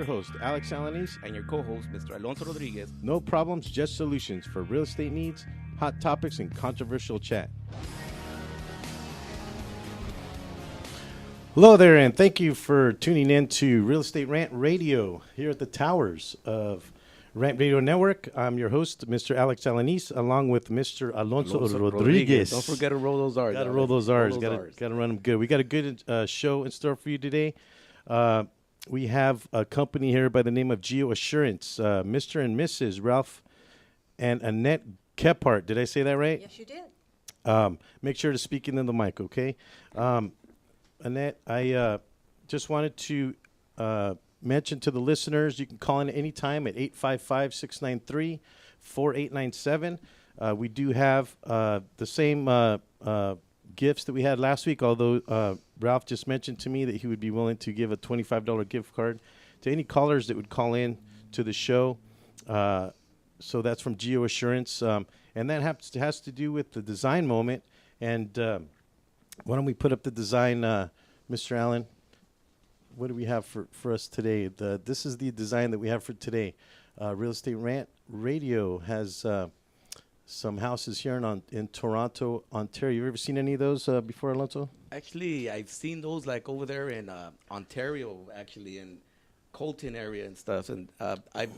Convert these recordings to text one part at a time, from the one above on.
host, Alex Alanis. And your co-host, Mr. Alonso Rodriguez. No problems, just solutions for real estate needs, hot topics, and controversial chat. Hello there, and thank you for tuning in to Real Estate Rant Radio here at the towers of Rant Radio Network. I'm your host, Mr. Alex Alanis, along with Mr. Alonso Rodriguez. Don't forget to roll those R's. Got to roll those R's. Got to run them good. We got a good show in store for you today. We have a company here by the name of Geo Assurance, Mr. and Mrs. Ralph and Annette Kephart. Did I say that right? Yes, you did. Make sure to speak into the mic, okay? Annette, I just wanted to mention to the listeners, you can call in any time at 855-693-4897. We do have the same gifts that we had last week, although Ralph just mentioned to me that he would be willing to give a $25 gift card to any callers that would call in to the show. So that's from Geo Assurance. And that has to do with the design moment. And why don't we put up the design, Mr. Allen? What do we have for us today? This is the design that we have for today. Real Estate Rant Radio has some houses here in Toronto, Ontario. You ever seen any of those before, Alonso? Actually, I've seen those like over there in Ontario, actually, in Colton area and stuff. And I've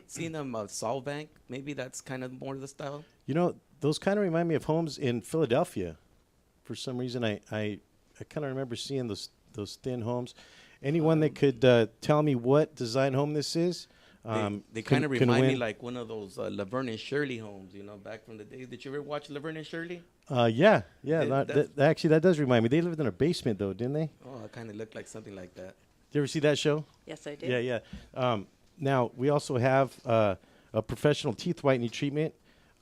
seen them Solbank. Maybe that's kind of more the style. You know, those kind of remind me of homes in Philadelphia. For some reason, I kind of remember seeing those thin homes. Anyone that could tell me what design home this is? They kind of remind me like one of those Laverne and Shirley homes, you know, back from the day. Did you ever watch Laverne and Shirley? Yeah. Actually, that does remind me. They lived in a basement, though, didn't they? Oh, it kind of looked like something like that. Did you ever see that show? Yes, I did. Yeah. Now, we also have a professional teeth whitening treatment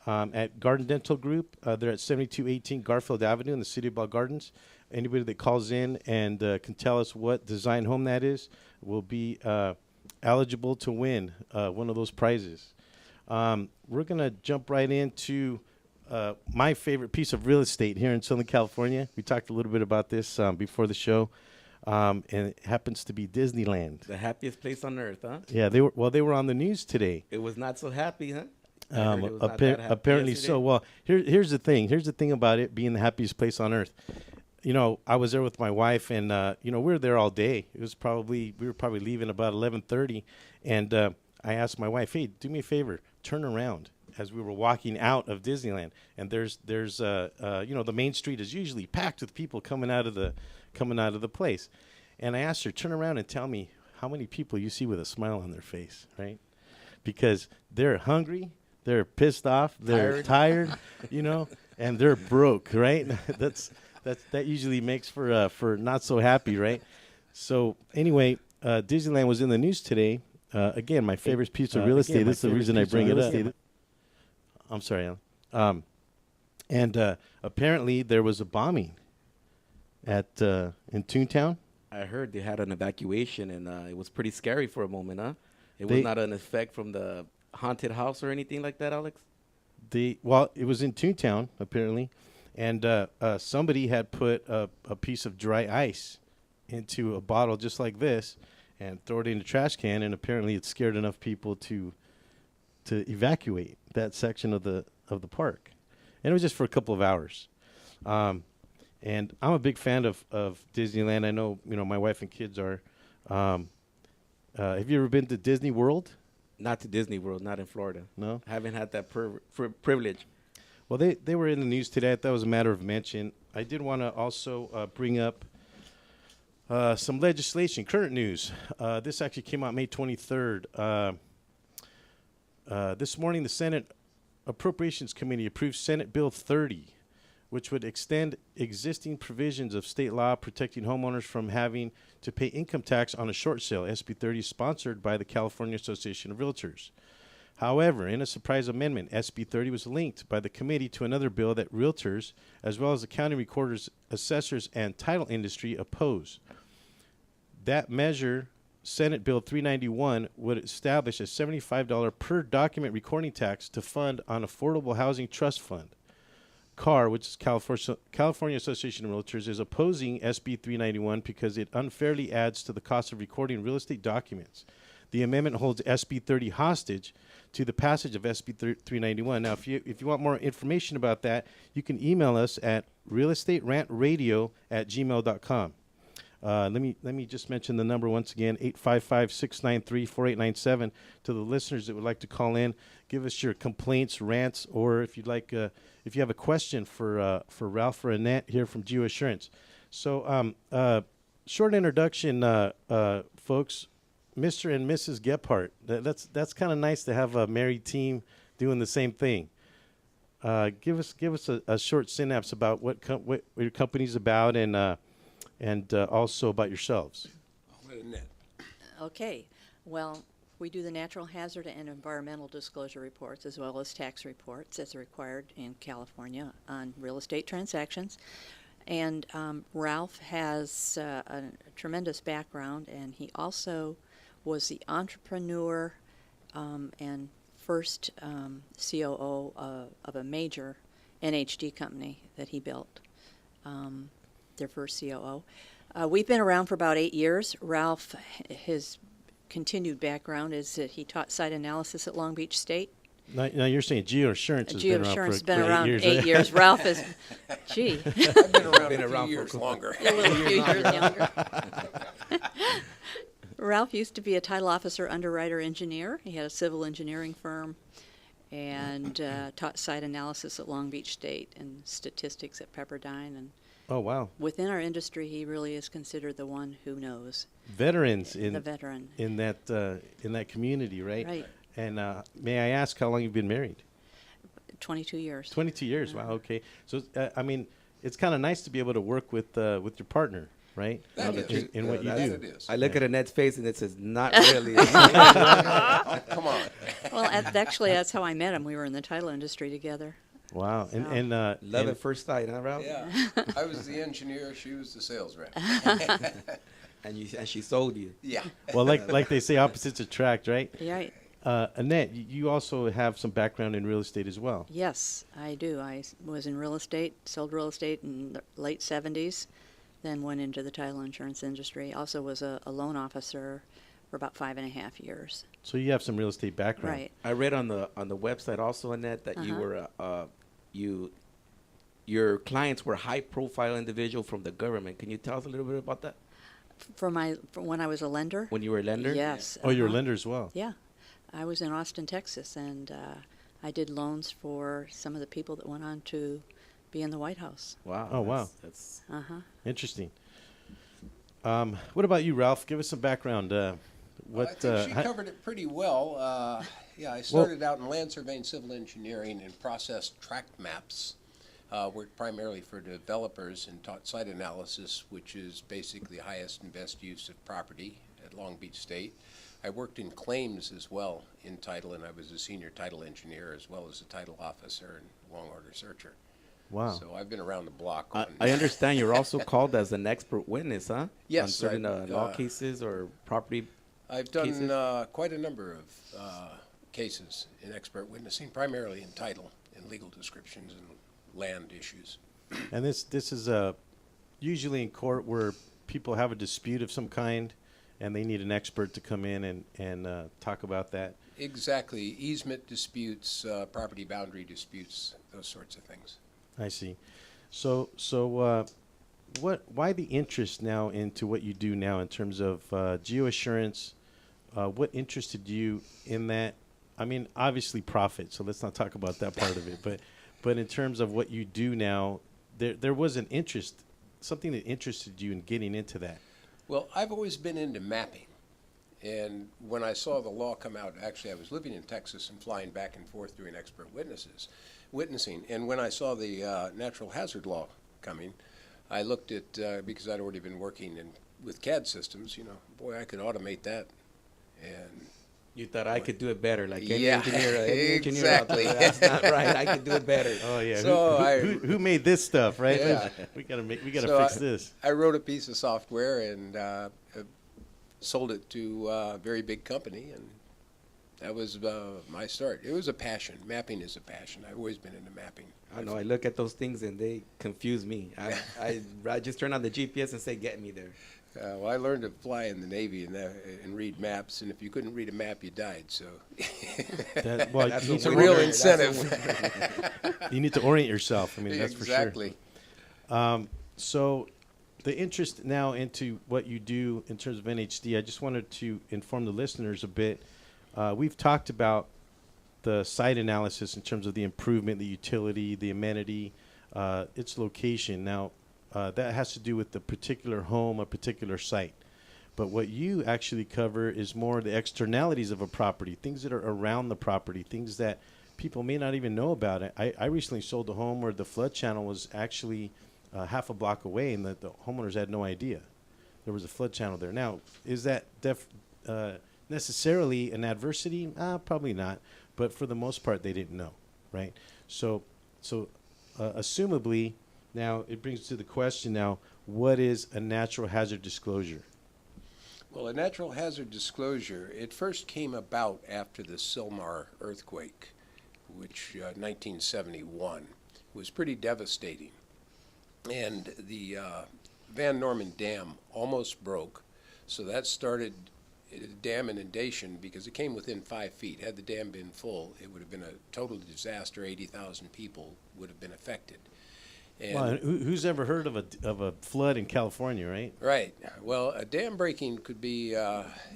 at Garden Dental Group. They're at 7218 Garfield Avenue in the City of Bell Gardens. Anybody that calls in and can tell us what design home that is will be eligible to win one of those prizes. We're going to jump right into my favorite piece of real estate here in Southern California. We talked a little bit about this before the show, and it happens to be Disneyland. The happiest place on earth, huh? Yeah, they were on the news today. It was not so happy, huh? Apparently so. Well, here's the thing. Here's the thing about it being the happiest place on earth. You know, I was there with my wife, and we were there all day. We were probably leaving about 11:30, and I asked my wife, "Hey, do me a favor, turn around." As we were walking out of Disneyland, and there's the main street is usually packed with people coming out of the place, and I asked her, "Turn around and tell me how many people you see with a smile on their face, right? Because they're hungry, they're pissed off, they're tired, and they're broke, right? That usually makes for not so happy, right? So anyway, Disneyland was in the news today. Again, my favorite piece of real estate. This is the reason I bring it up. I'm sorry, Alan. And apparently there was a bombing in Toontown. I heard they had an evacuation, and it was pretty scary for a moment, huh? It was not an effect from the haunted house or anything like that, Alex? It was in Toontown, apparently. And somebody had put a piece of dry ice into a bottle just like this and throw it in a trash can, and apparently it scared enough people to evacuate that section of the park. And it was just for a couple of hours. And I'm a big fan of Disneyland. I know, my wife and kids are. Have you ever been to Disney World? Not to Disney World, not in Florida. No? I haven't had that privilege. Well, they were in the news today. I thought it was a matter of mention. I did want to also bring up some legislation, current news. This actually came out May 23rd. This morning, the Senate Appropriations Committee approved Senate Bill 30, which would extend existing provisions of state law protecting homeowners from having to pay income tax on a short sale. SB 30 is sponsored by the California Association of Realtors. However, in a surprise amendment, SB 30 was linked by the committee to another bill that realtors, as well as the county recorders, assessors, and title industry oppose. That measure, Senate Bill 391, would establish a $75 per document recording tax to fund an affordable housing trust fund. CAR, which is California Association of Realtors, is opposing SB 391 because it unfairly adds to the cost of recording real estate documents. The amendment holds SB 30 hostage to the passage of SB 391. Now, if you want more information about that, you can email us at realestaterantradio@gmail.com. Let me just mention the number once again, 855-693-4897. To the listeners that would like to call in, give us your complaints, rants, or if you'd like, if you have a question for Ralph or Annette here from Geo Assurance. So, short introduction, folks. Mr. and Mrs. Gephardt. That's kind of nice to have a married team doing the same thing. Give us a short synapse about what your company's about and also about yourselves. Okay. Well, we do the natural hazard and environmental disclosure reports as well as tax reports as required in California on real estate transactions. And Ralph has a tremendous background, and he also was the entrepreneur and first COO of a major NHD company that he built, their first COO. We've been around for about 8 years. Ralph, his continued background is that he taught site analysis at Long Beach State. Now you're saying Geo Assurance has been around for 8 years. Ralph is, gee. I've been around a few years longer. A few years younger. Ralph used to be a title officer, underwriter, engineer. He had a civil engineering firm and taught site analysis at Long Beach State and statistics at Pepperdine. And oh, wow. within our industry, he really is considered the one who knows. Veterans the veteran in that community, right? Right. And may I ask how long you've been married? 22 years. 22 years. Wow. Okay. So I mean, it's kind of nice to be able to work with your partner, right? That is. In what you do. It is. I look at Annette's face and it says, not really. Come on. Well, actually, that's how I met him. We were in the title industry together. Wow. So. And Love at first sight, huh, Ralph? Yeah. I was the engineer. She was the sales rep. And she sold you. Yeah. well, like they say, opposites attract, right? Right. Annette, you also have some background in real estate as well. Yes, I do. I was in real estate, sold real estate in the late 70s, then went into the title insurance industry. Also was a loan officer for about 5.5 years. So you have some real estate background. Right. I read on the website also, Annette, that you were your clients were high-profile individual from the government. Can you tell us a little bit about that? For when I was a lender? When you were a lender? Yes. Oh, you're a lender as well. Yeah. I was in Austin, Texas, and I did loans for some of the people that went on to be in the White House. Wow. Oh, wow. That's Interesting. What about you, Ralph? Give us some background. I think she covered it pretty well. I started out in land surveying, civil engineering, and processed tract maps. Worked primarily for developers and taught site analysis, which is basically highest and best use of property at Long Beach State. I worked in claims as well in title, and I was a senior title engineer as well as a title officer and long order searcher. Wow. So I've been around the block. I understand you're also called as an expert witness, huh? Yes. On certain law cases or property I've done cases? quite a number of cases in expert witnessing, primarily in title and legal descriptions and land issues. And this is usually in court where people have a dispute of some kind, and they need an expert to come in and talk about that. Exactly. Easement disputes, property boundary disputes, those sorts of things. I see. So why the interest now into what you do now in terms of geoassurance? What interested you in that? I mean, obviously profit, so let's not talk about that part of it. But in terms of what you do now, there was an interest, something that interested you in getting into that. Well, I've always been into mapping. And when I saw the law come out, actually I was living in Texas and flying back and forth doing expert witnessing. And when I saw the natural hazard law coming, I looked at, because I'd already been working with CAD systems, boy, I could automate that. And you thought I could do it better, like any Yeah, engineer. exactly. That's not right. I could do it better. Oh yeah. So who made this stuff, right? Yeah. We gotta fix this. I wrote a piece of software and sold it to a very big company, and that was my start. It was a passion. Mapping is a passion. I've always been into mapping. I know. I look at those things and they confuse me. I just turn on the GPS and say, "Get me there." Well, I learned to fly in the Navy and read maps, and if you couldn't read a map, you died. So it's a real incentive. You need to orient yourself. I mean, that's exactly. For sure. So the interest now into what you do in terms of NHD, I just wanted to inform the listeners a bit. We've talked about the site analysis in terms of the improvement, the utility, the amenity, its location. Now, that has to do with the particular home, a particular site. But what you actually cover is more the externalities of a property, things that are around the property, things that people may not even know about. I recently sold a home where the flood channel was actually half a block away, and the homeowners had no idea there was a flood channel there. Now, is that necessarily an adversity? Probably not. But for the most part, they didn't know, right? So assumably, now it brings to the question now, what is a natural hazard disclosure? Well, a natural hazard disclosure, it first came about after the Sylmar earthquake, which 1971 was pretty devastating. And the Van Norman Dam almost broke, so that started dam inundation because it came within 5 feet. Had the dam been full, it would have been a total disaster. 80,000 people would have been affected. And well, who's ever heard of a flood in California, right? Right. Well, a dam breaking could be,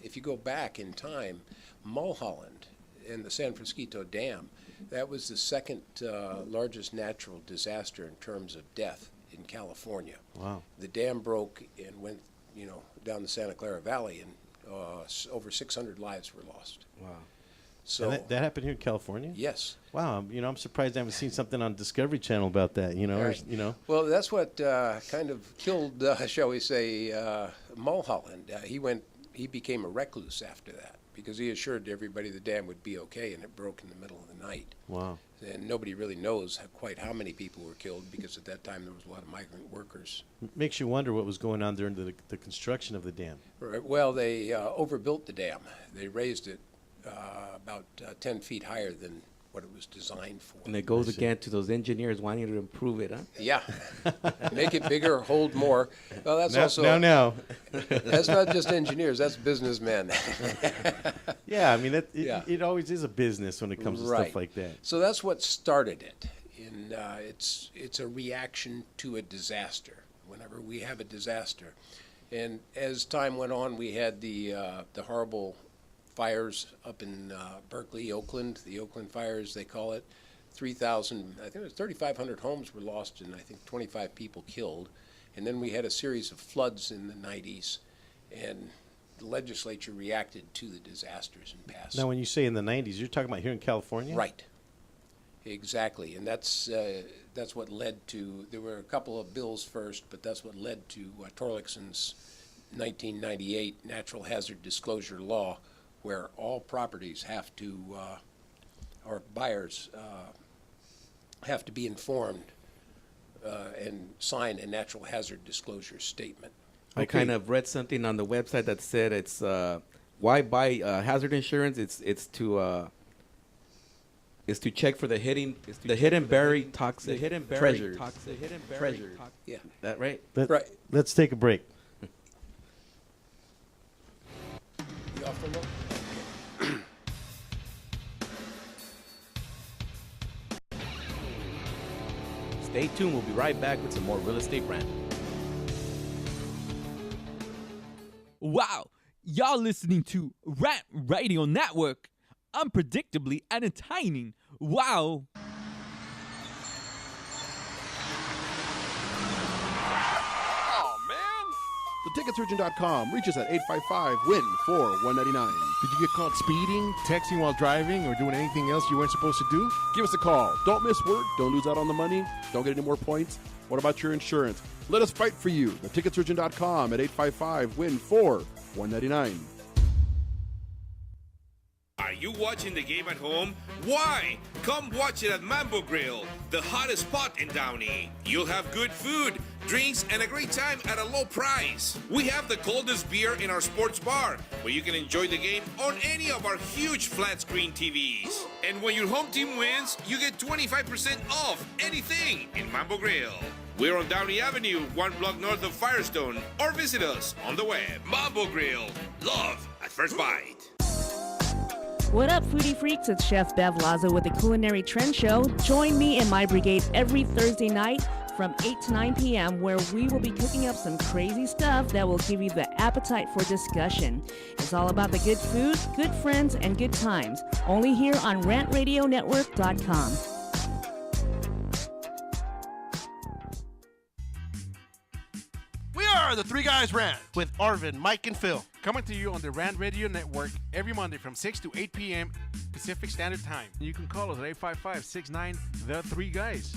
if you go back in time, Mulholland and the San Francisco Dam, that was the second largest natural disaster in terms of death in California. Wow. The dam broke and went, down the Santa Clara Valley, and over 600 lives were lost. Wow. So and that happened here in California? Yes. Wow. I'm surprised I haven't seen something on Discovery Channel about that. Right. Well, that's what kind of killed, shall we say, Mulholland. He became a recluse after that because he assured everybody the dam would be okay, and it broke in the middle of the night. Wow. And nobody really knows quite how many people were killed because at that time there was a lot of migrant workers. Makes you wonder what was going on during the construction of the dam. Right. Well, they overbuilt the dam. They raised it about 10 feet higher than what it was designed for. And it goes again to those engineers wanting to improve it, huh? Yeah. Make it bigger, hold more. Well, that's that's not just engineers, that's businessmen. Yeah, I mean, it always is a business when it comes to stuff like that. So that's what started it. It's a reaction to a disaster, whenever we have a disaster. And as time went on, we had the horrible fires up in Berkeley, Oakland, the Oakland fires, they call it. 3,000, I think it was 3,500 homes were lost and I think 25 people killed. And then we had a series of floods in the 90s, and the legislature reacted to the disasters and passed. Now, when you say in the 90s, you're talking about here in California? Right. Exactly. And that's what led to, there were a couple of bills first, but that's what led to Torlexon's 1998 Natural Hazard Disclosure Law, where all properties have to, or buyers have to be informed and sign a natural hazard disclosure statement. I kind of read something on the website that said it's why buy hazard insurance? It's to check for the hidden buried toxic treasures. Yeah, that right? Right. Let's take a break. You off the road? Stay tuned. We'll be right back with some more Real Estate Rant. Wow, y'all listening to Rant Radio Network. Unpredictably entertaining. Wow. TheTicketSurgeon.com. Reach us at 855-WIN-4199. Did you get caught speeding, texting while driving, or doing anything else you weren't supposed to do? Give us a call. Don't miss work. Don't lose out on the money. Don't get any more points. What about your insurance? Let us fight for you. TheTicketSurgeon.com at 855-WIN-4199. Are you watching the game at home? Why? Come watch it at Mambo Grill, the hottest spot in Downey. You'll have good food, drinks, and a great time at a low price. We have the coldest beer in our sports bar, where you can enjoy the game on any of our huge flat screen TVs. And when your home team wins, you get 25% off anything in Mambo Grill. We're on Downey Avenue, 1 block north of Firestone, or visit us on the web. Mambo Grill. Love at first bite. What up, foodie freaks? It's Chef Bev Lazo with the Culinary Trend Show. Join me and my brigade every Thursday night from 8 to 9 p.m. where we will be cooking up some crazy stuff that will give you the appetite for discussion. It's all about the good food, good friends, and good times. Only here on RantRadioNetwork.com. We are the Three Guys Rant. With Arvin, Mike, and Phil. Coming to you on the Rant Radio Network every Monday from 6 to 8 p.m. Pacific Standard Time. You can call us at 855-69 The Three Guys.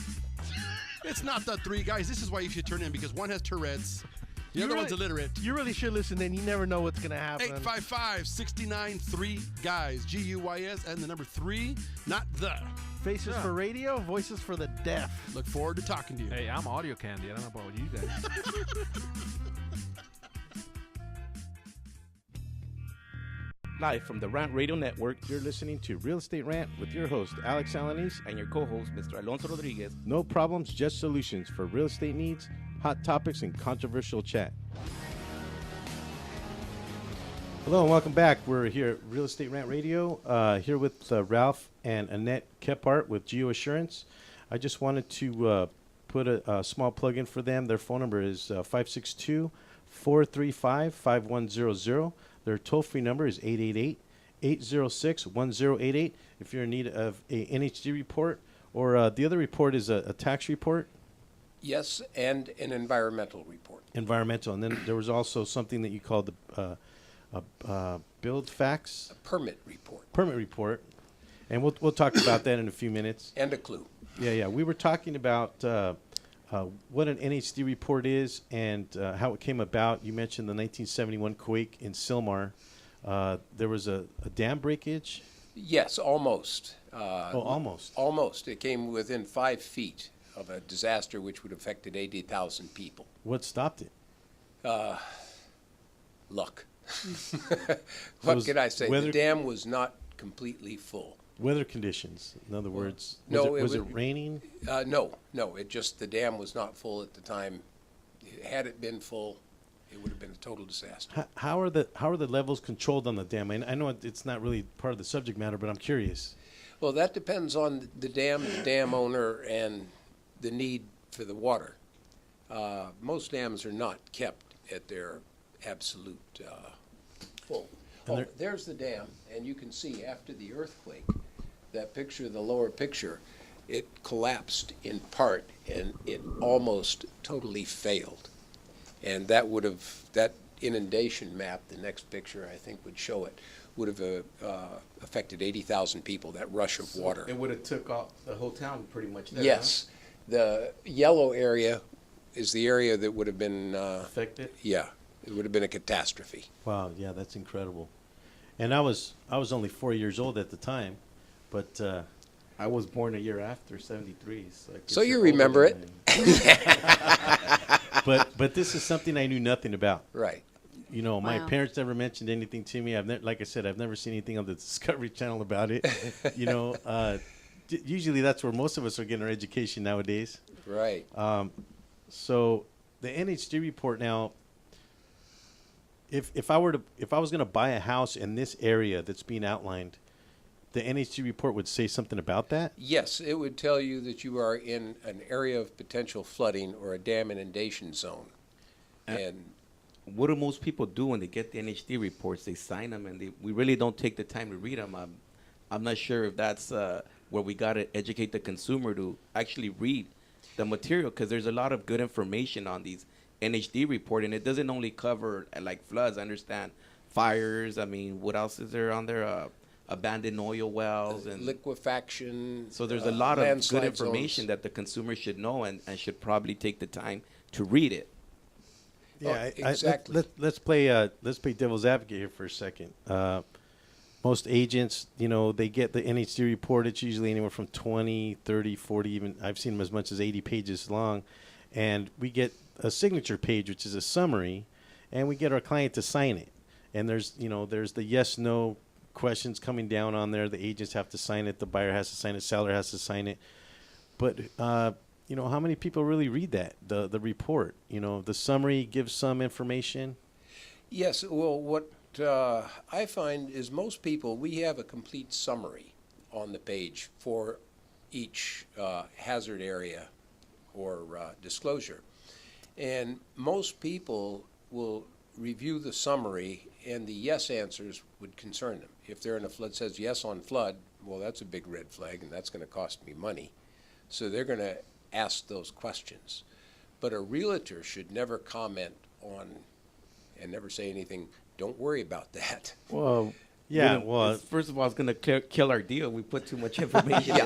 It's not the Three Guys. This is why you should turn in, because one has Tourette's, the other one's illiterate. You really should listen in. You never know what's going to happen. 855-69 3 Guys. G-U-Y-S and the number 3, not the. Faces for radio, voices for the deaf. Look forward to talking to you. Hey, I'm audio candy. I don't know about you guys. Live from the Rant Radio Network, You're listening to Real Estate Rant with your host, Alex Alanis. and your co-host, Mr. Alonso Rodriguez. No problems, just solutions for real estate needs, hot topics, and controversial chat. Hello and welcome back. We're here at Real Estate Rant Radio, here with Ralph and Annette Kephart with Geo Assurance. I just wanted to put a small plug in for them. Their phone number is 562-435-5100. Their toll-free number is 888-806-1088. If you're in need of a NHD report, or the other report is a tax report. Yes, and an environmental report. Environmental. And then there was also something that you called the build facts. A permit report. Permit report. And we'll talk about that in a few minutes. And a clue. Yeah. We were talking about what an NHD report is and how it came about. You mentioned the 1971 quake in Sylmar. There was a dam breakage. Yes, almost. Almost. Almost. It came within 5 feet of a disaster which would have affected 80,000 people. What stopped it? Luck. What can I say? Weather, the dam was not completely full. Weather conditions, in other words. Was it raining? No. It just, the dam was not full at the time. Had it been full, it would have been a total disaster. How are the levels controlled on the dam? I know it's not really part of the subject matter, but I'm curious. Well, that depends on the dam owner, and the need for the water. Most dams are not kept at their absolute full. There's the dam, and you can see after the earthquake, that picture, the lower picture, it collapsed in part, and it almost totally failed. And that inundation map, the next picture I think would show it, would have affected 80,000 people, that rush of water. It would have took off the whole town pretty much there, Yes. The yellow area is the area that would have been affected? Yeah. It would have been a catastrophe. Wow, yeah, that's incredible. And I was only 4 years old at the time, but I was born a year after, 73. So you remember it. But this is something I knew nothing about. Right. You know, my parents never mentioned anything to me. Like I said, I've never seen anything on the Discovery Channel about it. You know, usually that's where most of us are getting our education nowadays. Right. So the NHD report now, if I was going to buy a house in this area that's being outlined, the NHD report would say something about that? Yes, it would tell you that you are in an area of potential flooding or a dam inundation zone. And what do most people do when they get the NHD reports? They sign them, and we really don't take the time to read them. I'm not sure if that's where we got to educate the consumer to actually read the material, because there's a lot of good information on these NHD report, and it doesn't only cover like floods. I understand fires. I mean, what else is there on there? Abandoned oil wells and liquefaction. So there's a lot of good information that the consumer should know and should probably take the time to read it. Yeah, exactly. Let's play devil's advocate here for a second. Most agents, you know, they get the NHD report. It's usually anywhere from 20, 30, 40, even I've seen them as much as 80 pages long. And we get a signature page, which is a summary, and we get our client to sign it. And there's the yes, no questions coming down on there. The agents have to sign it. The buyer has to sign it. Seller has to sign it. But how many people really read that, the report? The summary gives some information. Yes, well, what I find is most people, we have a complete summary on the page for each hazard area or disclosure. And most people will review the summary, and the yes answers would concern them. If they're in a flood, says yes on flood, well, that's a big red flag, and that's going to cost me money. So they're going to ask those questions. But a realtor should never comment on and never say anything, don't worry about that. Well, yeah, first of all, it's going to kill our deal. We put too much information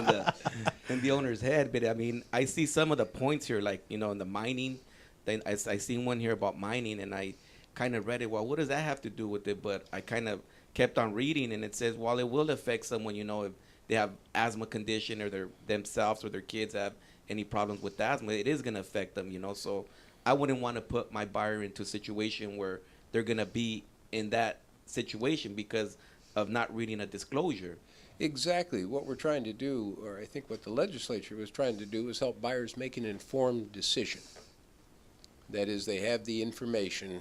in the owner's head. But I mean, I see some of the points here, like, in the mining. Then I seen one here about mining, and I kind of read it. Well, what does that have to do with it? But I kind of kept on reading, and it says, well, it will affect someone, if they have asthma condition or themselves or their kids have any problems with asthma, it is going to affect them, So I wouldn't want to put my buyer into a situation where they're going to be in that situation because of not reading a disclosure. Exactly. What we're trying to do, or I think what the legislature was trying to do, is help buyers make an informed decision. That is, they have the information,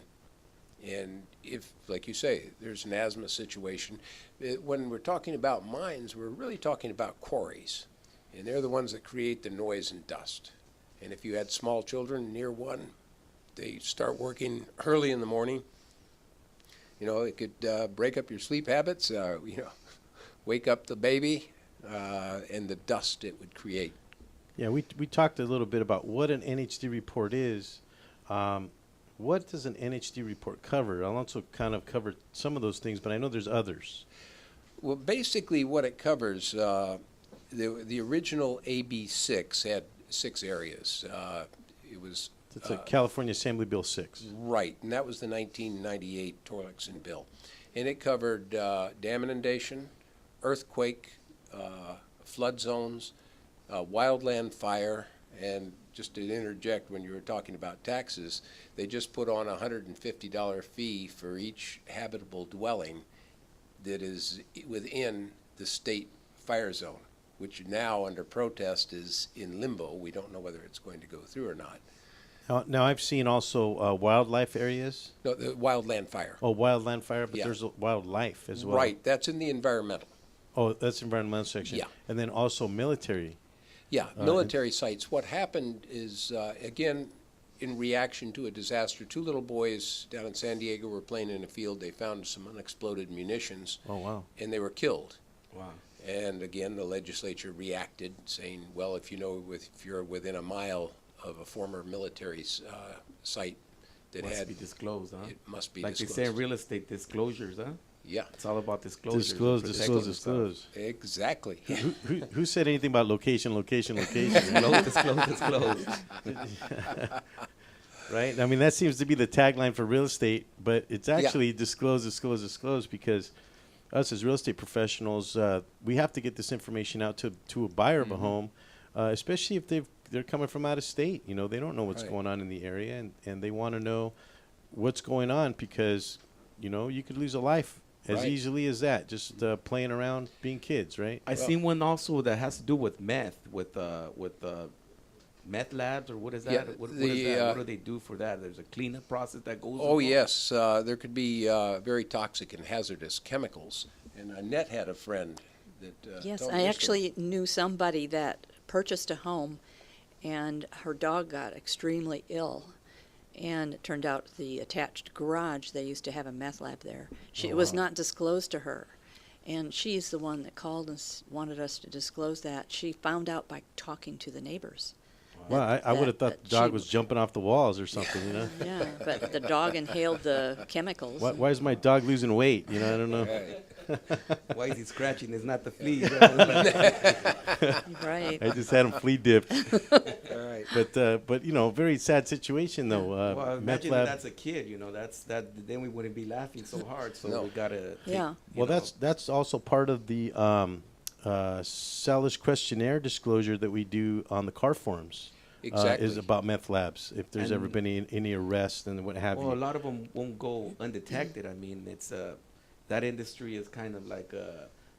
and if, like you say, there's an asthma situation, when we're talking about mines, we're really talking about quarries, and they're the ones that create the noise and dust. And if you had small children near one, they start working early in the morning. It could break up your sleep habits, wake up the baby, and the dust it would create. Yeah, we talked a little bit about what an NHD report is. What does an NHD report cover? I'll also kind of cover some of those things, but I know there's others. Well, basically what it covers, the original AB6 had 6 areas. It was... It's a California Assembly Bill 6. Right, and that was the 1998 Torlakson bill. And it covered dam inundation, earthquake, flood zones, wildland fire, and just to interject, when you were talking about taxes, they just put on a $150 fee for each habitable dwelling that is within the state fire zone, which now under protest is in limbo. We don't know whether it's going to go through or not. Now, I've seen also wildlife areas. No, the wildland fire. Oh, wildland fire, but there's wildlife as well. Right, that's in the environmental. Oh, that's environmental section. Yeah. And then also military. Yeah, military sites. What happened is, again, in reaction to a disaster, 2 little boys down in San Diego were playing in a field. They found some unexploded munitions. Oh, wow. And they were killed. Wow. And again, the legislature reacted, saying, well, if you're within a mile of a former military site that must be disclosed, huh? It must be like disclosed. They say in real estate, disclosures, huh? Yeah. It's all about disclosures. Disclose. Exactly. Who said anything about location? Disclose. Right? I mean, that seems to be the tagline for real estate, but it's actually disclose, because us as real estate professionals, we have to get this information out to a buyer of a home, especially if they're coming from out of state. They don't know what's going on in the area, and they want to know what's going on because, you could lose a life as easily as that, just playing around, being kids, right? I seen one also that has to do with meth, with meth labs, or what is that? Yeah, what is that? What do they do for that? There's a cleanup process that goes. Oh, yes. There could be very toxic and hazardous chemicals. And Annette had a friend that. Yes, I actually knew somebody that purchased a home, and her dog got extremely ill. And it turned out the attached garage, they used to have a meth lab there. It was not disclosed to her. And she's the one that called and wanted us to disclose that. She found out by talking to the neighbors. Well, I would have thought the dog was jumping off the walls or something, Yeah, but the dog inhaled the chemicals. Why is my dog losing weight? I don't know. Why is he scratching? It's not the flea. Right. I just had him flea dipped. All right. But very sad situation though. Well, imagine that's a kid. Then we wouldn't be laughing so hard. So we gotta. That's also part of the seller's questionnaire disclosure that we do on the car forms. Exactly. Is about meth labs. If there's ever been any arrests and what have you. Well, a lot of them won't go undetected. I mean, it's that industry is kind of like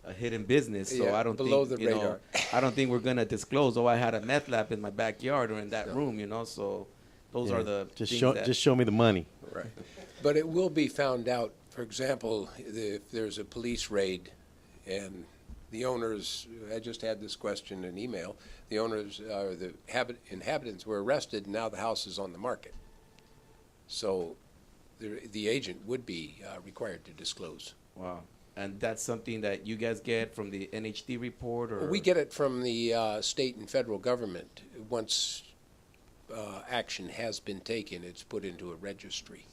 a hidden business. So Yeah, I don't below think the radar. I don't think we're gonna disclose. Oh, I had a meth lab in my backyard or in that room. So those are the just things show me the money. Right. But it will be found out. For example, if there's a police raid and the owners, I just had this question in email, the owners or the inhabitants were arrested, and now the house is on the market. So the agent would be required to disclose. Wow. And that's something that you guys get from the NHD report? Or We get it from the state and federal government. Once action has been taken, it's put into a registry.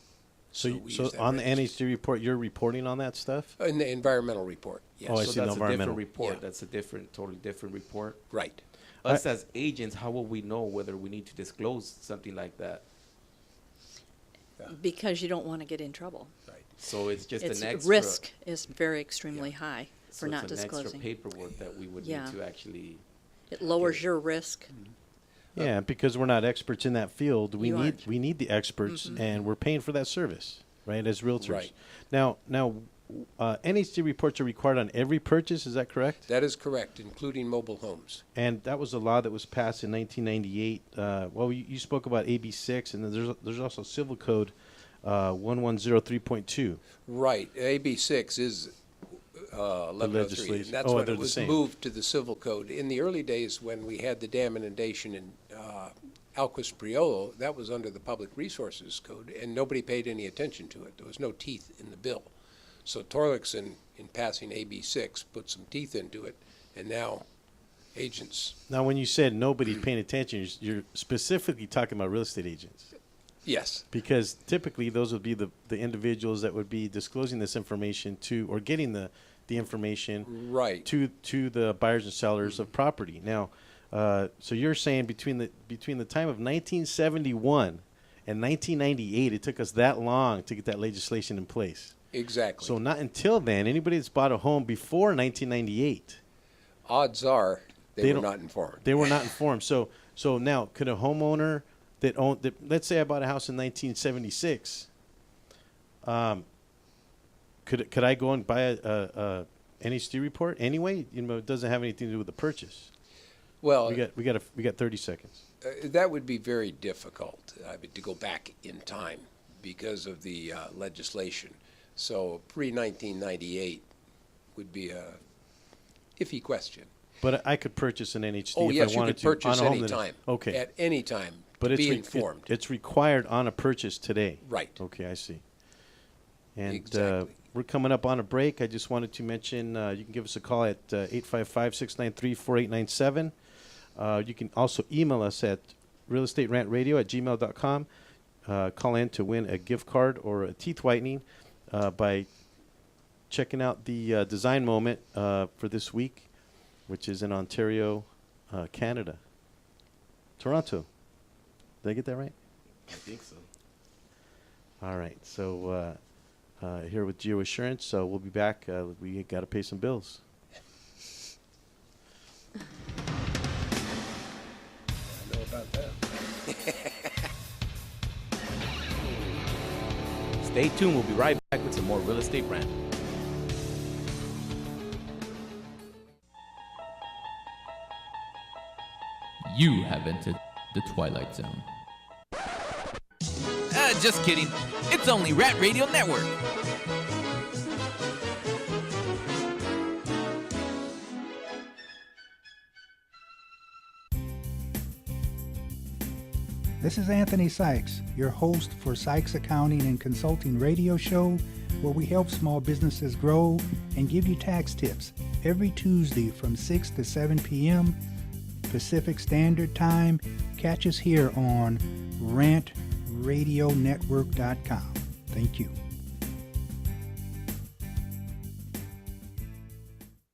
So we use that on the registry. NHD report, you're reporting on that stuff? In the environmental report, yes. Oh, I so see, that's a environmental. different report. Yeah. That's a totally different report. Right. Us as agents, how will we know whether we need to disclose something like that? Because you don't want to get in trouble. Right. So it's just an extra risk is very extremely high for so not it's an disclosing. extra paperwork that we would Yeah. need to actually. It lowers your risk. Yeah, because we're not experts in that field. We You need aren't. we need the experts, and we're paying for that service, right? As realtors. Right. Now, NHD reports are required on every purchase. Is that correct? That is correct, including mobile homes. And that was a law that was passed in 1998. Well, you spoke about AB6, and then there's also Civil Code 1103.2. Right. AB6 is 1103. legislation. And that's Oh, when they're it the was same. moved to the Civil Code. In the early days when we had the dam inundation in Alquist Priolo, that was under the Public Resources Code, and nobody paid any attention to it. There was no teeth in the bill. So Torlakson, in passing AB6, put some teeth into it, and now agents. Now, when you said nobody's paying attention, you're specifically talking about real estate agents. Yes. Because typically those would be the individuals that would be disclosing this information to, or getting the information Right. to the buyers and sellers of property. Now, so you're saying between the time of 1971 and 1998, it took us that long to get that legislation in place. Exactly. So not until then, anybody that's bought a home before 1998, Odds are They they were don't- not informed. they were not informed. So now, could a homeowner that owned, let's say I bought a house in 1976, could I go and buy a NHD report anyway? It doesn't have anything to do with the purchase. Well, We got 30 seconds. that would be very difficult to go back in time because of the legislation. So pre-1998 would be a iffy question. But I could purchase an NHD Oh, if yes, I you wanted could to purchase on a home any that- time. Okay. At any time But to it's be re- informed. it's required on a purchase today. Right. Okay, I see. And Exactly. we're coming up on a break. I just wanted to mention you can give us a call at 855-693-4897. You can also email us at realestaterantradio@gmail.com. Call in to win a gift card or a teeth whitening by checking out the design moment for this week, which is in Ontario, Canada. Toronto. Did I get that right? I think so. All right. So here with Geo Assurance. So we'll be back. We got to pay some bills. I know about that. Stay tuned. We'll be right back with some more Real Estate Rant. You have entered the Twilight Zone. Just kidding. It's only Rat Radio Network. This is Anthony Sykes, your host for Sykes Accounting and Consulting radio show, where we help small businesses grow and give you tax tips every Tuesday from 6 to 7 p.m. Pacific Standard Time. Catch us here on rantradionetwork.com. Thank you.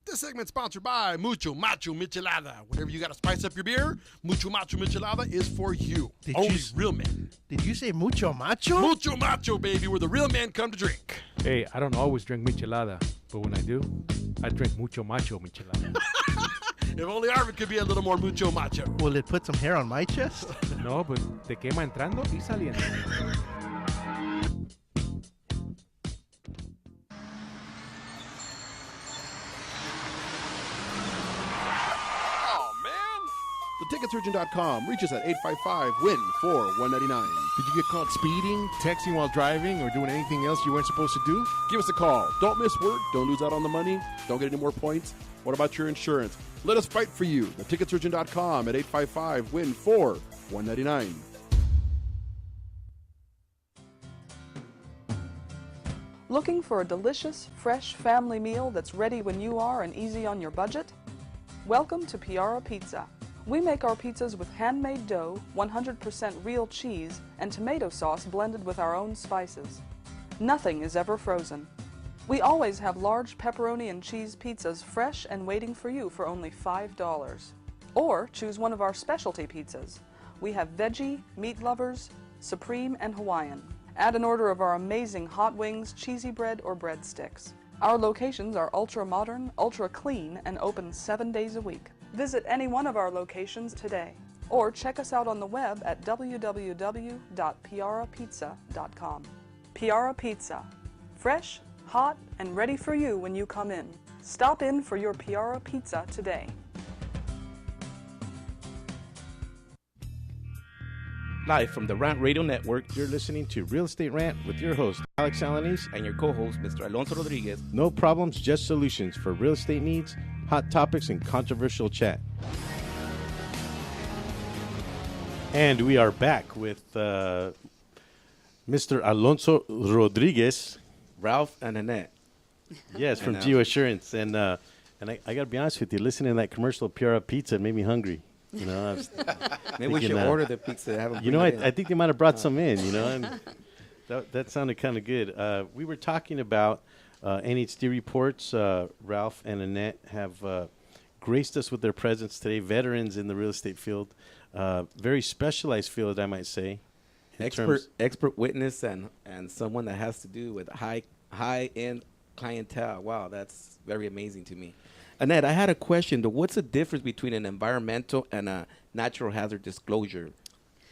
This segment's sponsored by Mucho Macho Michelada. Whenever you got to spice up your beer, Mucho Macho Michelada is for you. Did Only you real men. Did you say mucho macho? Mucho Macho, baby, where the real men come to drink. Hey, I don't always drink michelada, but when I do, I drink mucho macho michelada. If only Arvin could be a little more Mucho Macho. Will it put some hair on my chest? No, but te quema entrando y saliendo. theticketsurgeon.com. Reach us at 855-WIN-4-199. Did you get caught speeding, texting while driving, or doing anything else you weren't supposed to do? Give us a call. Don't miss work. Don't lose out on the money. Don't get any more points. What about your insurance? Let us fight for you. Theticketsurgeon.com at 855-WIN-4-199. Looking for a delicious, fresh family meal that's ready when you are and easy on your budget? Welcome to Piara Pizza. We make our pizzas with handmade dough, 100% real cheese, and tomato sauce blended with our own spices. Nothing is ever frozen. We always have large pepperoni and cheese pizzas fresh and waiting for you for only $5. Or choose one of our specialty pizzas. We have veggie, meat lovers, supreme, and Hawaiian. Add an order of our amazing hot wings, cheesy bread, or breadsticks. Our locations are ultra-modern, ultra-clean, and open 7 days a week. Visit any one of our locations today, or check us out on the web at www.piarapizza.com. Piara Pizza. Fresh, hot, and ready for you when you come in. Stop in for your Piara Pizza today. Live from the Rant Radio Network, You're listening to Real Estate Rant with your host, Alex Alanis. and your co-host, Mr. Alonso Rodriguez. No problems, just solutions for real estate needs, hot topics, and controversial chat. And we are back with Mr. Alonso Rodriguez. Ralph and Annette. Yes, from GeoAssurance. And I got to be honest with you, listening to that commercial Piara Pizza made me hungry. You know, I was Maybe we should order the pizza. Have them you know, bring it in. I think they might have brought some in, you know, and that sounded kind of good. We were talking about NHD reports. Ralph and Annette have graced us with their presence today, veterans in the real estate field, very specialized field, I might say. Expert witness and someone that has to do with high-end clientele. Wow, that's very amazing to me. Annette, I had a question. What's the difference between an environmental and a natural hazard disclosure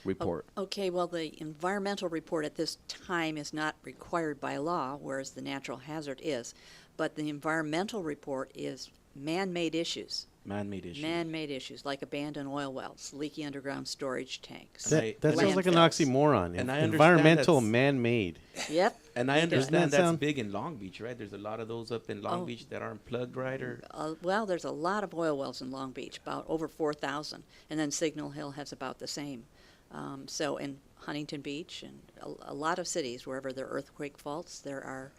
report? Okay, well, the environmental report at this time is not required by law, whereas the natural hazard is. But the environmental report is man-made issues. Man-made issues. Man-made issues, like abandoned oil wells, leaky underground storage tanks. That sounds like an oxymoron. And I environmental, understand man-made. Yep. And I understand that that's sound- big in Long Beach, right? There's a lot of those up in Long Beach that aren't plugged right, or Well, there's a lot of oil wells in Long Beach, about over 4,000. And then Signal Hill has about the same. So in Huntington Beach and a lot of cities, wherever there are earthquake faults, there are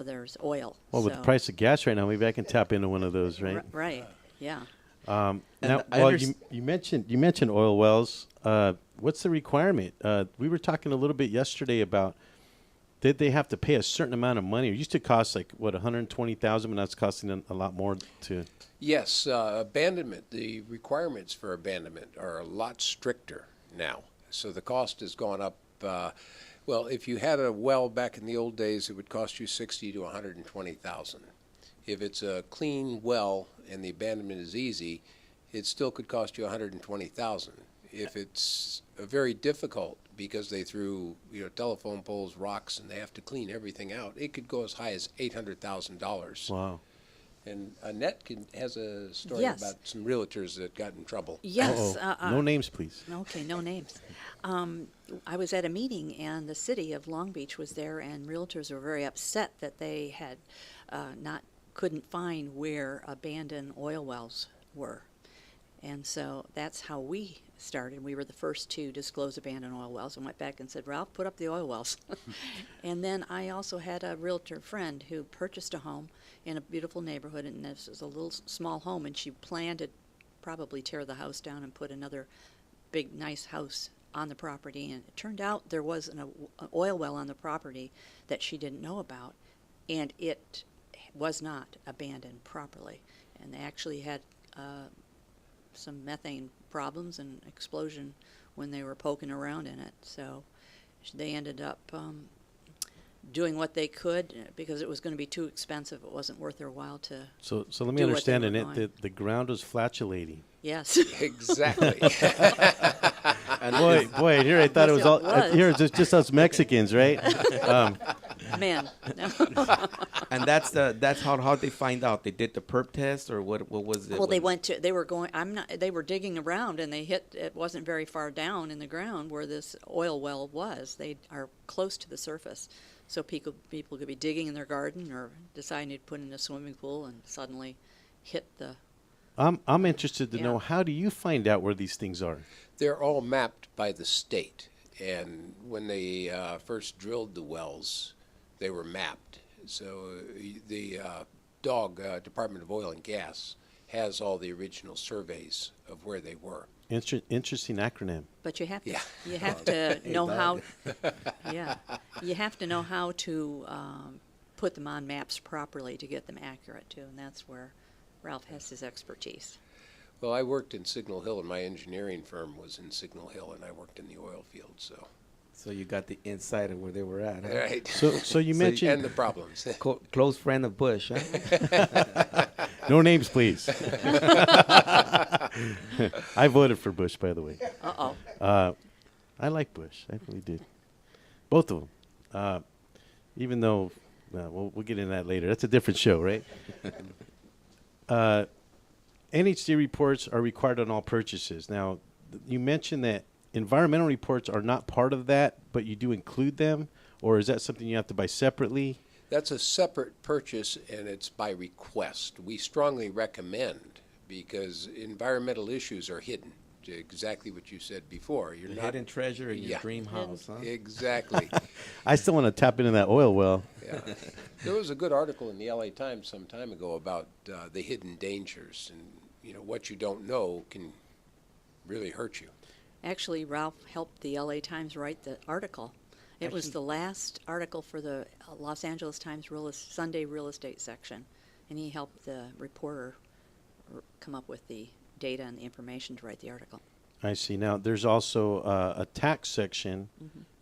there's oil. Well, with the price of gas right now, maybe I can tap into one of those, right? Right, yeah. Now, well, you mentioned oil wells. What's the requirement? We were talking a little bit yesterday about did they have to pay a certain amount of money? It used to cost like what, $120,000, but now it's costing a lot more to. Yes, abandonment. The requirements for abandonment are a lot stricter now. So the cost has gone up. Well, if you had a well back in the old days, it would cost you $60,000 to $120,000. If it's a clean well and the abandonment is easy, it still could cost you $120,000. If it's very difficult because they threw telephone poles, rocks, and they have to clean everything out, it could go as high as $800,000. Wow. And Annette has a story Yes. about some realtors that got in trouble. Yes. No names, please. Okay, no names. I was at a meeting, and the city of Long Beach was there, and realtors were very upset that they had couldn't find where abandoned oil wells were. And so that's how we started. We were the first to disclose abandoned oil wells and went back and said, Ralph, put up the oil wells. And then I also had a realtor friend who purchased a home in a beautiful neighborhood, and this was a little small home, and she planned to probably tear the house down and put another big, nice house on the property. And it turned out there was an oil well on the property that she didn't know about, and it was not abandoned properly. And they actually had some methane problems and explosion when they were poking around in it. So they ended up doing what they could because it was going to be too expensive. It wasn't worth their while to. So let me understand, Annette, the ground was flatulating. Yes. Exactly. And boy, here I thought it was all. Here it's just us Mexicans, right? Men. And that's how they find out. They did the perp test, or what was it? Well, they were digging around, and they hit, it wasn't very far down in the ground where this oil well was. They are close to the surface. So people could be digging in their garden or deciding to put in a swimming pool and suddenly hit the... I'm interested to know, how do you find out where these things are? They're all mapped by the state. And when they first drilled the wells, they were mapped. So the Department of Oil and Gas has all the original surveys of where they were. Interesting acronym. But you have to know how. Yeah, you have to know how to put them on maps properly to get them accurate too, and that's where Ralph has his expertise. Well, I worked in Signal Hill, and my engineering firm was in Signal Hill, and I worked in the oil field. So you got the insight of where they were at, huh? Right. So you mentioned and the problems. Close friend of Bush, huh? No names, please. I voted for Bush, by the way. I like Bush. I really did. Both of them. Even though, we'll get into that later. That's a different show, right? NHD reports are required on all purchases. Now, you mentioned that environmental reports are not part of that, but you do include them, or is that something you have to buy separately? That's a separate purchase, and it's by request. We strongly recommend, because environmental issues are hidden. Exactly what you said before. You're not hidden treasure in your dream house, huh? Exactly. I still want to tap into that oil well. Yeah. There was a good article in the LA Times some time ago about the hidden dangers, and what you don't know can really hurt you. Actually, Ralph helped the LA Times write the article. It was the last article for the Los Angeles Times Sunday real estate section, and he helped the reporter come up with the data and the information to write the article. I see. Now, there's also a tax section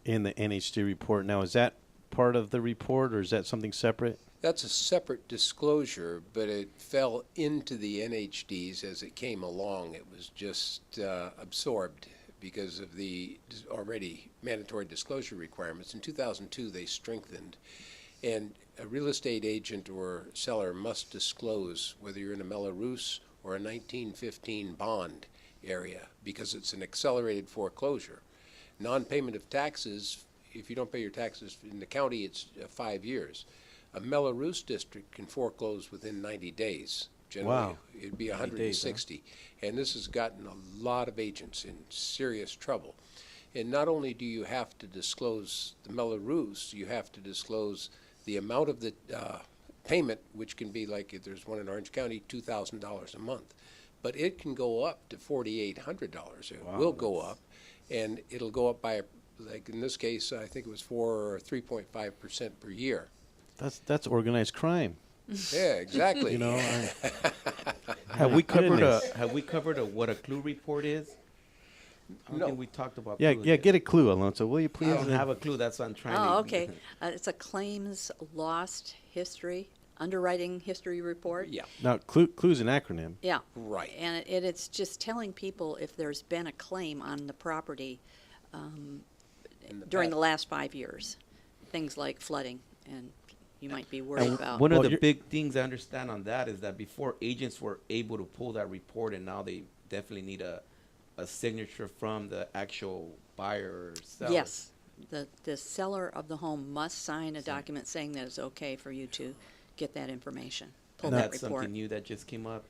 in the NHD report. Now, is that part of the report, or is that something separate? That's a separate disclosure, but it fell into the NHDs as it came along. It was just absorbed because of the already mandatory disclosure requirements. In 2002, they strengthened. And a real estate agent or seller must disclose whether you're in a Mello-Roos or a 1915 bond area, because it's an accelerated foreclosure. Non-payment of taxes, if you don't pay your taxes in the county, it's 5 years. A Mello-Roos district can foreclose within 90 days. Generally, wow. It'd be 160. Days, huh? And this has gotten a lot of agents in serious trouble. And not only do you have to disclose the Mello-Roos, you have to disclose the amount of the payment, which can be, like if there's one in Orange County, $2,000 a month. But it can go up to $4,800. It will go up, and it'll go up by, like in this case, I think it was 4 or 3.5% per year. That's organized crime. Yeah, exactly. Have we covered what a clue report is? I don't think we talked about. Yeah, get a clue, Alonso. Will you please? I don't have a clue. That's what I'm trying to. Oh, okay. It's a claims lost history, underwriting history report. Yeah. Now, clue's an acronym. Yeah. Right. And it's just telling people if there's been a claim on the property during the last 5 years, things like flooding, and you might be worried about. One of the big things I understand on that is that before agents were able to pull that report, and now they definitely need a signature from the actual buyer or seller. Yes. The seller of the home must sign a document saying that it's okay for you to get that information, pull that report. That's something new that just came up.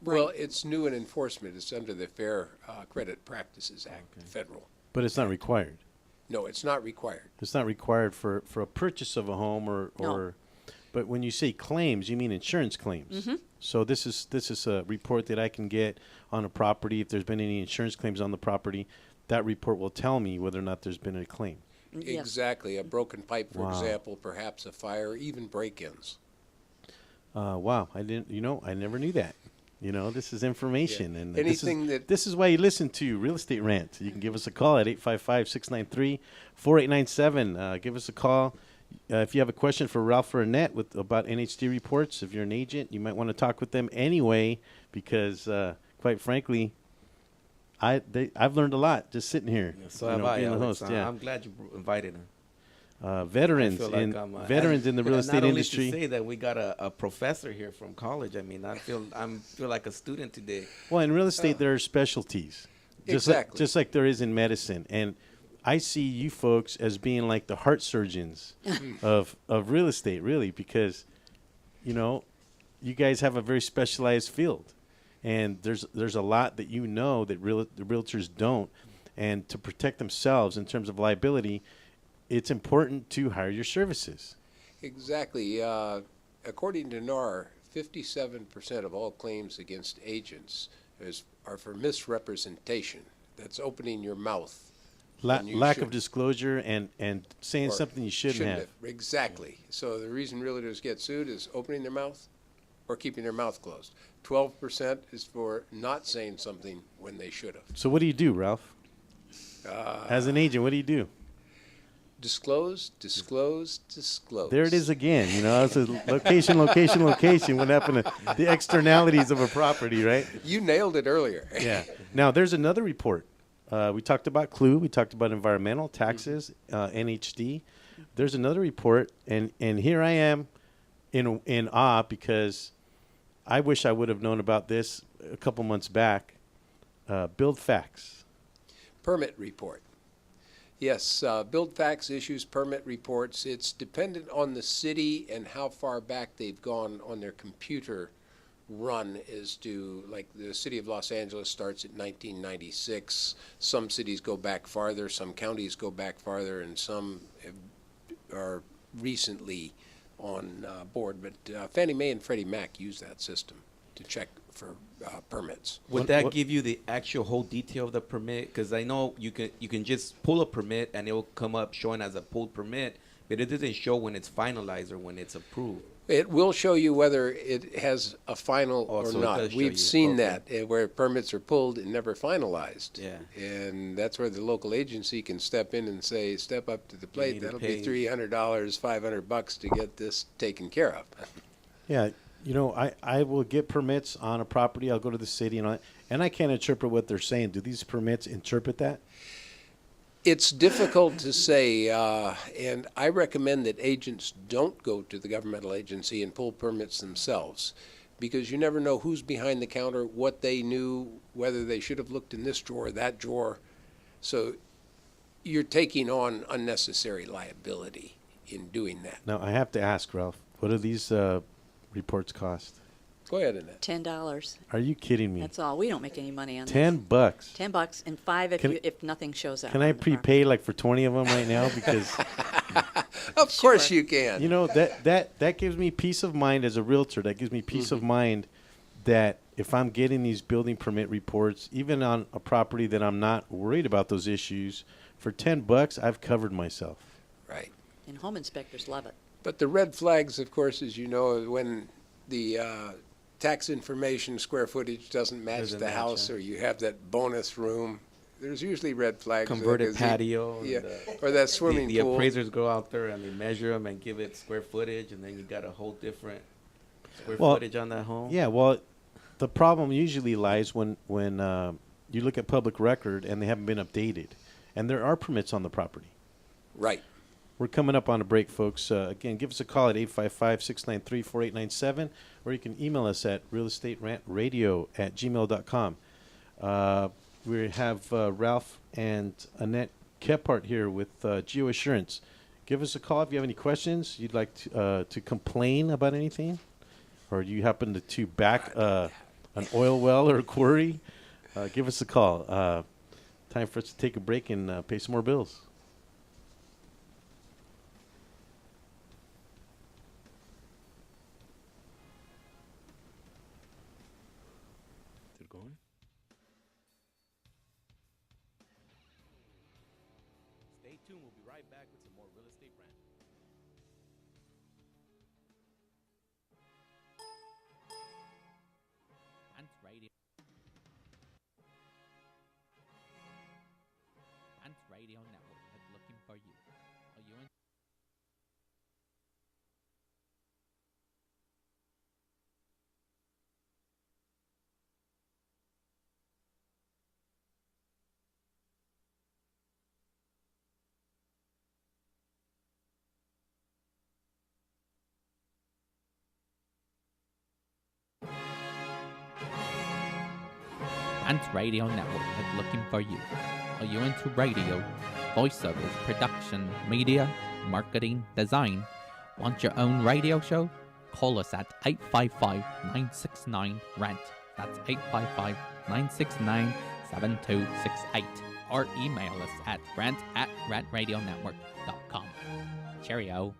Well, it's new in enforcement. It's under the Fair Credit Practices Act, federal. But it's not required. No, it's not required. It's not required for a purchase of a home or but when you say claims, you mean insurance claims. Mm-hmm. So this is a report that I can get on a property. If there's been any insurance claims on the property, that report will tell me whether or not there's been a claim. Yes. Exactly. A broken pipe, for example, perhaps a fire, even break-ins. Wow. I never knew that. This is information. Yeah. And anything this is why you listen to Real Estate Rant. You can give us a call at 855-693-4897. Give us a call. If you have a question for Ralph or Annette about NHD reports, if you're an agent, you might want to talk with them anyway, because quite frankly, I've learned a lot just sitting here. Yeah, so have I. being the host. Yeah. I'm glad you invited him. veterans veterans in the real estate industry. Not only to say that we got a professor here from college. I mean, I feel like a student today. Well, in real estate, there are specialties, just like there is in medicine, and I see you folks as being like the heart surgeons of real estate, really, because you guys have a very specialized field, and there's a lot that the realtors don't, and to protect themselves in terms of liability, it's important to hire your services. Exactly. According to NAR, 57% of all claims against agents are for misrepresentation. That's opening your mouth. Lack of disclosure and saying something you shouldn't have. Exactly. So the reason realtors get sued is opening their mouth or keeping their mouth closed. 12% is for not saying something when they should have. So what do you do, Ralph? As an agent, what do you do? Disclose. There it is again. It's a location. What happened to the externalities of a property, right? You nailed it earlier. Yeah. Now, there's another report. We talked about CLUE. We talked about environmental taxes, NHD. There's another report, and here I am in awe because I wish I would have known about this a couple months back. Build Facts. Permit report. Yes, Build Facts issues permit reports. It's dependent on the city and how far back they've gone on their computer run as to, like the city of Los Angeles starts at 1996. Some cities go back farther, some counties go back farther, and some are recently on board. But Fannie Mae and Freddie Mac use that system to check for permits. Would that give you the actual whole detail of the permit? Because I know you can just pull a permit and it will come up showing as a pulled permit, but it doesn't show when it's finalized or when it's approved. It will show you whether it has a final or not. We've seen that where permits are pulled and never finalized. Yeah. And that's where the local agency can step in and say, step up to the plate. That'll be $300, $500 to get this taken care of. Yeah. I will get permits on a property. I'll go to the city and I can't interpret what they're saying. Do these permits interpret that? It's difficult to say, and I recommend that agents don't go to the governmental agency and pull permits themselves, because you never know who's behind the counter, what they knew, whether they should have looked in this drawer or that drawer. So you're taking on unnecessary liability in doing that. Now, I have to ask, Ralph, what do these reports cost? Go ahead, Annette. $10. Are you kidding me? That's all. We don't make any money on this. $10. $10 and $5 if nothing shows up. Can I prepay like for 20 of them right now? Because of course you can. That gives me peace of mind as a realtor. That gives me peace of mind that if I'm getting these building permit reports, even on a property that I'm not worried about those issues, for $10 I've covered myself. Right. And home inspectors love it. But the red flags, of course, as you know, when the tax information square footage doesn't match the house, or you have that bonus room, there's usually red flags. Converted patio. Or that swimming pool. The appraisers go out there and they measure them and give it square footage, and then you got a whole different square footage on that home. Yeah, well, the problem usually lies when you look at public record and they haven't been updated, and there are permits on the property. Right. We're coming up on a break, folks. Again, give us a call at 855-693-4897, or you can email us at realestaterantradio@gmail.com. We have Ralph and Annette Kephart here with GeoAssurance. Give us a call if you have any questions. You'd like to complain about anything, or you happen to back an oil well or a quarry. Give us a call. Time for us to take a break and pay some more bills. Stay tuned. We'll be right back with some more Real Estate Rant. Rant Radio. Rant Radio Network is looking for you. Are you in? Rant Radio Network is looking for you. Are you into radio, voiceovers, production, media, marketing, design? Want your own radio show? Call us at 855-969-RANT. That's 855-969-7268. Or email us at rant@rantradionetwork.com. Cheerio.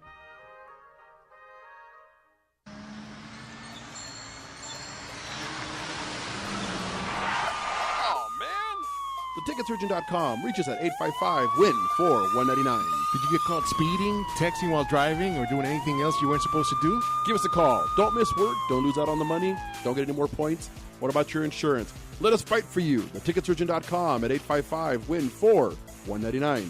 TheTicketSurgeon.com. Reach us at 855-WIN-4-199. Did you get caught speeding, texting while driving, or doing anything else you weren't supposed to do? Give us a call. Don't miss work. Don't lose out on the money. Don't get any more points. What about your insurance? Let us fight for you. TheTicketSurgeon.com at 855-WIN-4-199.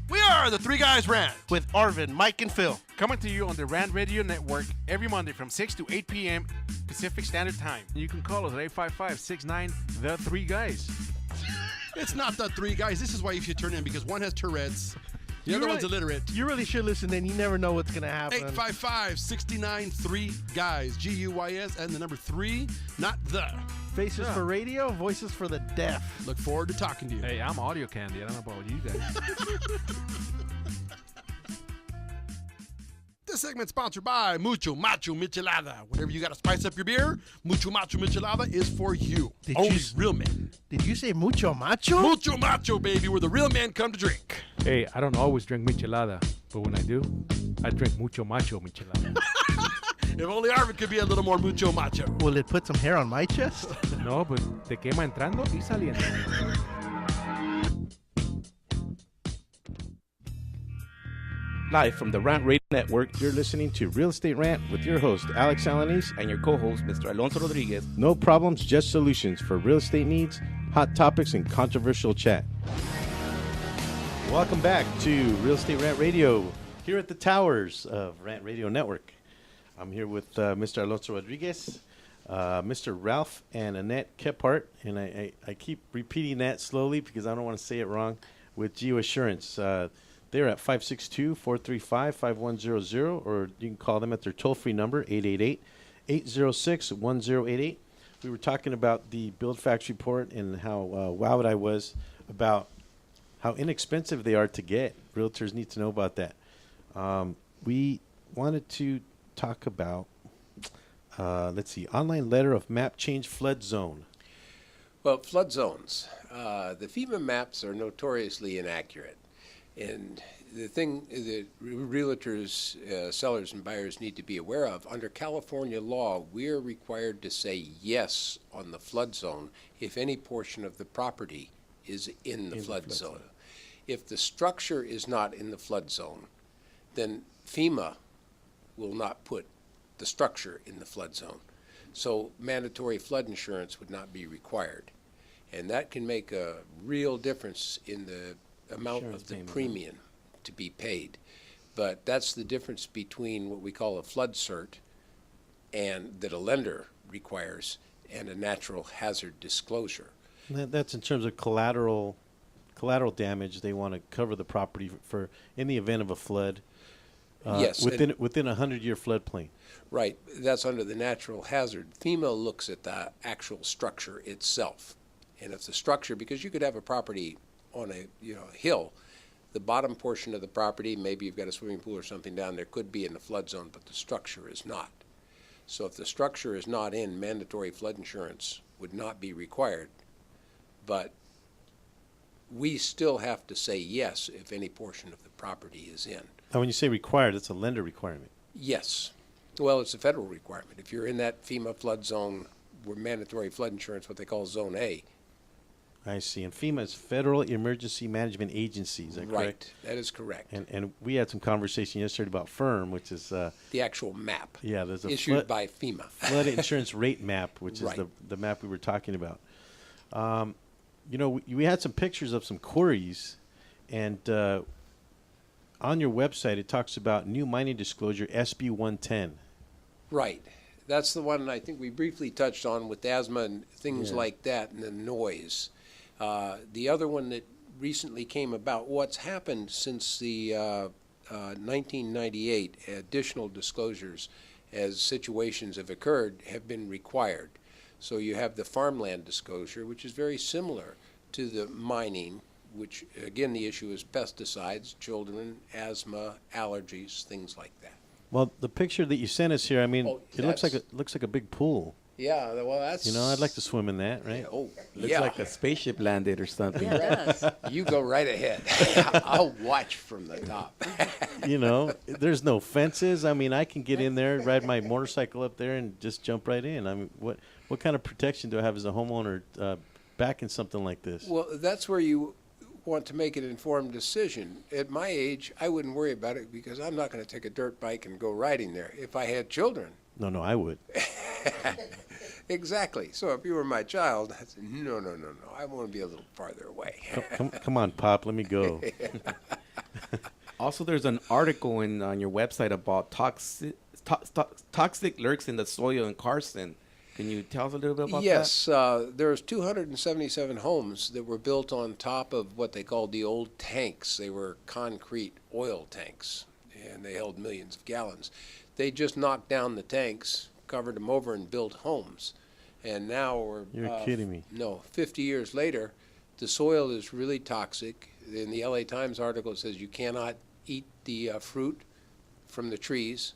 We are the Three Guys Rant with Arvin, Mike, and Phil. Coming to you on the Rant Radio Network every Monday from 6 to 8 p.m. Pacific Standard Time. You can call us at 855-69-THE-3-GUYS. It's not the three guys. This is why you should turn in, because one has Tourette's. The other one's illiterate. You really should listen in. You never know what's going to happen. 855-69-3-GUYS. G-U-Y-S and the number 3, not the. Faces for radio, voices for the deaf. Look forward to talking to you. Hey, I'm audio candy. I don't know about you guys. This segment's sponsored by Mucho Macho Michelada. Whenever you got to spice up your beer, Mucho Macho Michelada is for you. Only real men. Did you say mucho macho? Mucho Macho, baby, where the real men come to drink. Hey, I don't always drink michelada, but when I do, I drink mucho macho michelada. If only Arvin could be a little more mucho macho. Will it put some hair on my chest? No, but te quema entrando y saliendo. Live from the Rant Radio Network, you're listening to Real Estate Rant with your host, Alex Alanis, And your co-host, Mr. Alonso Rodriguez. No problems, just solutions for real estate needs, hot topics, and controversial chat. Welcome back to Real Estate Rant Radio here at the towers of Rant Radio Network. I'm here with Mr. Alonso Rodriguez, Mr. Ralph, and Annette Kephart. And I keep repeating that slowly because I don't want to say it wrong, with Geo Assurance. They're at 562-435-5100, or you can call them at their toll-free number, 888-806-1088. We were talking about the Build Facts report and how wowed I was about how inexpensive they are to get. Realtors need to know about that. We wanted to talk about, online letter of map change flood zone. Well, flood zones. The FEMA maps are notoriously inaccurate. And the thing that realtors, sellers, and buyers need to be aware of, under California law, we're required to say yes on the flood zone if any portion of the property is in the flood zone. If the structure is not in the flood zone, then FEMA will not put the structure in the flood zone. So mandatory flood insurance would not be required. And that can make a real difference in the amount of the premium to be paid. But that's the difference between what we call a flood cert and that a lender requires and a natural hazard disclosure. That's in terms of collateral damage. They want to cover the property for in the event of a flood. Yes, within a 100-year floodplain. Right. That's under the natural hazard. FEMA looks at the actual structure itself. And if the structure, because you could have a property on a hill, the bottom portion of the property, maybe you've got a swimming pool or something down there, could be in the flood zone, but the structure is not. So if the structure is not in, mandatory flood insurance would not be required. But we still have to say yes if any portion of the property is in. Now, when you say required, it's a lender requirement. Yes. Well, it's a federal requirement. If you're in that FEMA flood zone, where mandatory flood insurance, what they call Zone A. I see. And FEMA is Federal Emergency Management Agency. Is that correct? Right. That is correct. And we had some conversation yesterday about FIRM, which is the actual map. Yeah, there's a issued by FEMA flood insurance rate map, which is the map we were talking about. We had some pictures of some quarries, and on your website it talks about new mining disclosure SB 110. Right. That's the one I think we briefly touched on with asthma and things like that, and the noise. The other one that recently came about, what's happened since the 1998 additional disclosures as situations have occurred, have been required. So you have the farmland disclosure, which is very similar to the mining, which, again, the issue is pesticides, children, asthma, allergies, things like that. Well, the picture that you sent us here, I mean, it looks like a big pool. Yeah, well, that's... You know, I'd like to swim in that, right? Looks like a spaceship landed or something. Yeah, it does. You go right ahead. I'll watch from the top. You know, there's no fences. I mean, I can get in there, ride my motorcycle up there, and just jump right in. I mean, what kind of protection do I have as a homeowner backing something like this? Well, that's where you want to make an informed decision. At my age, I wouldn't worry about it because I'm not going to take a dirt bike and go riding there. If I had children... No, I would. Exactly. So if you were my child, I'd say, no. I want to be a little farther away. Come on, Pop. Let me go. Also, there's an article on your website about toxic lurks in the soil in Carson. Can you tell us a little bit about that? Yes. There's 277 homes that were built on top of what they called the old tanks. They were concrete oil tanks, and they held millions of gallons. They just knocked down the tanks, covered them over, and built homes. And now we're... You're kidding me. No, 50 years later, the soil is really toxic. In the LA Times article, it says you cannot eat the fruit from the trees.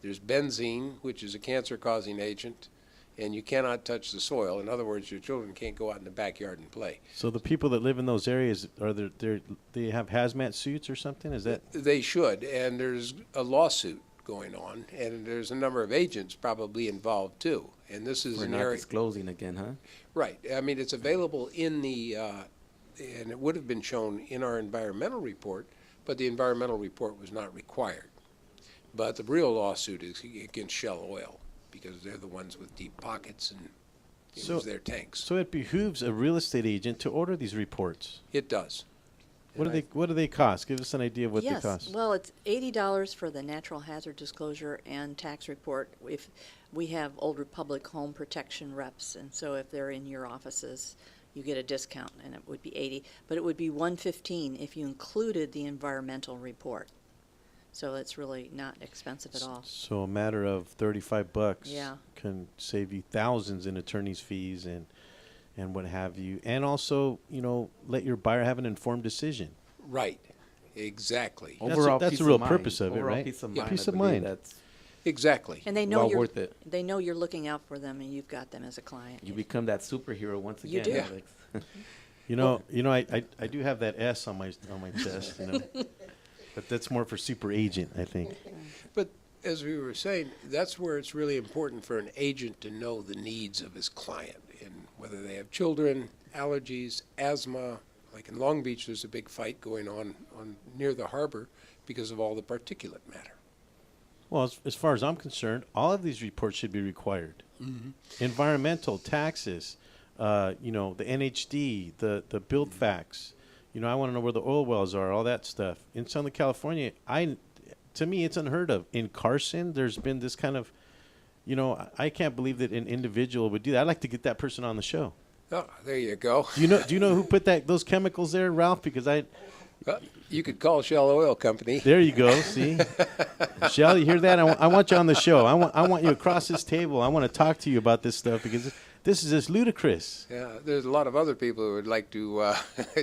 There's benzene, which is a cancer-causing agent, and you cannot touch the soil. In other words, your children can't go out in the backyard and play. So the people that live in those areas, they have hazmat suits or something? Is that... They should, and there's a lawsuit going on, and there's a number of agents probably involved too. And this is an area... We're not disclosing again, huh? Right. I mean, it's available in the, and it would have been shown in our environmental report, but the environmental report was not required. But the real lawsuit is against Shell Oil, because they're the ones with deep pockets, and it was their tanks. So it behooves a real estate agent to order these reports. It does. What do they cost? Give us an idea of what they cost. Yes, well, it's $80 for the natural hazard disclosure and tax report. If we have Old Republic home protection reps, and so if they're in your offices, you get a discount, and it would be $80. But it would be $115 if you included the environmental report. So it's really not expensive at all. So a matter of $35 Yeah. can save you thousands in attorney's fees and what have you, and also, you know, let your buyer have an informed decision. Right. Exactly. Overall, that's the real purpose of it, right? Peace of mind. Peace of mind. That's exactly. And they know well worth it. They know you're looking out for them, and you've got them as a client. You become that superhero once again. You do. Alex. I do have that S on my chest, you know, but that's more for super agent, I think. But as we were saying, that's where it's really important for an agent to know the needs of his client, and whether they have children, allergies, asthma. Like in Long Beach, there's a big fight going on near the harbor because of all the particulate matter. Well, as far as I'm concerned, all of these reports should be required. Mm-hmm. Environmental, taxes, the NHD, the build facts. You know, I want to know where the oil wells are, all that stuff. In Southern California, to me, it's unheard of. In Carson, there's been this kind of, you know, I can't believe that an individual would do that. I'd like to get that person on the show. Oh, there you go. Do you know who put those chemicals there, Ralph? Because you could call Shell Oil Company. There you go. See, Shell, you hear that? I want you on the show. I want you across this table. I want to talk to you about this stuff because this is just ludicrous. Yeah, there's a lot of other people who would like to